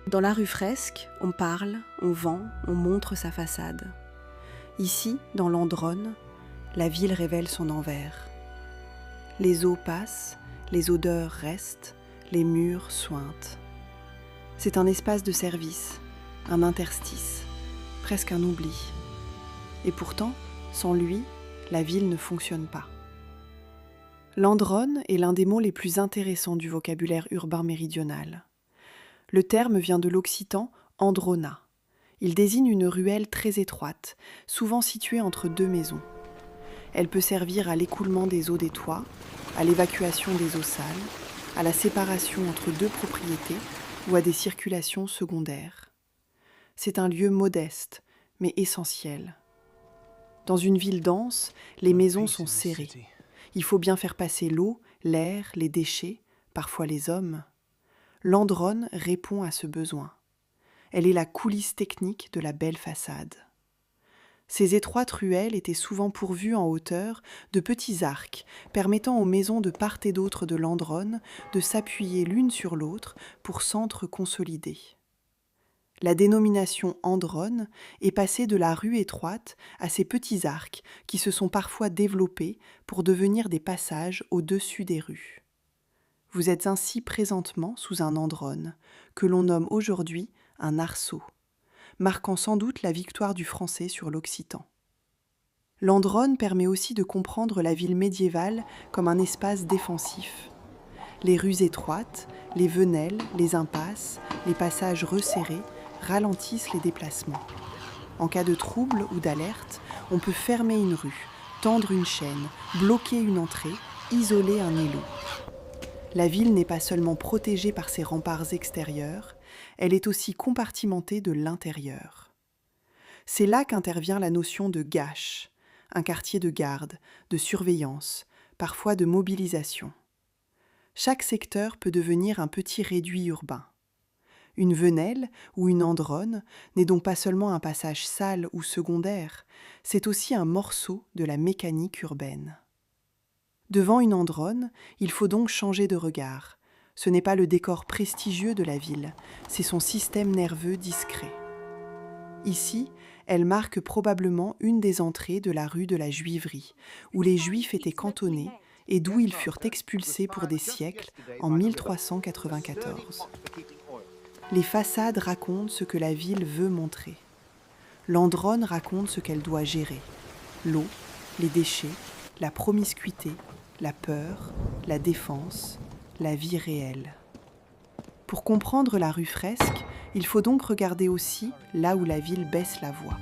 Dans la rue Fresque, on parle, on vend, on montre sa façade. Ici, dans l'Andronne, la ville révèle son envers. Les eaux passent, les odeurs restent, les murs suintent. C'est un espace de service, un interstice, presque un oubli. Et pourtant, sans lui, la ville ne fonctionne pas. L'Andronne est l'un des mots les plus intéressants du vocabulaire urbain méridional. Le terme vient de l'occitan androna. Il désigne une ruelle très étroite, souvent située entre deux maisons. Elle peut servir à l'écoulement des eaux des toits, à l'évacuation des eaux sales, à la séparation entre deux propriétés ou à des circulations secondaires. C'est un lieu modeste, mais essentiel. Dans une ville dense, les maisons sont serrées. Il faut bien faire passer l'eau, l'air, les déchets, parfois les hommes. L'Andronne répond à ce besoin. Elle est la coulisse technique de la belle façade. Ces étroites ruelles étaient souvent pourvues en hauteur de petits arcs permettant aux maisons de part et d'autre de l'Andronne de s'appuyer l'une sur l'autre pour centres consolidés. La dénomination Andronne est passée de la rue étroite à ces petits arcs qui se sont parfois développés pour devenir des passages au-dessus des rues. Vous êtes ainsi présentement sous un andronne, que l'on nomme aujourd'hui un arceau, marquant sans doute la victoire du français sur l'occitan. L'andronne permet aussi de comprendre la ville médiévale comme un espace défensif. Les rues étroites, les venelles, les impasses, les passages resserrés ralentissent les déplacements. En cas de trouble ou d'alerte, on peut fermer une rue, tendre une chaîne, bloquer une entrée, isoler un îlot. La ville n'est pas seulement protégée par ses remparts extérieurs, elle est aussi compartimentée de l'intérieur. C'est là qu'intervient la notion de gâche, un quartier de garde, de surveillance, parfois de mobilisation. Chaque secteur peut devenir un petit réduit urbain. Une venelle ou une andronne n'est donc pas seulement un passage sale ou secondaire, c'est aussi un morceau de la mécanique urbaine. Devant une andronne, il faut donc changer de regard. Ce n'est pas le décor prestigieux de la ville, c'est son système nerveux discret. Ici, elle marque probablement une des entrées de la rue de la Juiverie, où les Juifs étaient cantonnés et d'où ils furent expulsés pour des siècles en 1394. Les façades racontent ce que la ville veut montrer. L'andronne raconte ce qu'elle doit gérer. L'eau, les déchets, la promiscuité, la peur, la défense, la vie réelle. Pour comprendre la rue Fresque, il faut donc regarder aussi là où la ville baisse la voix.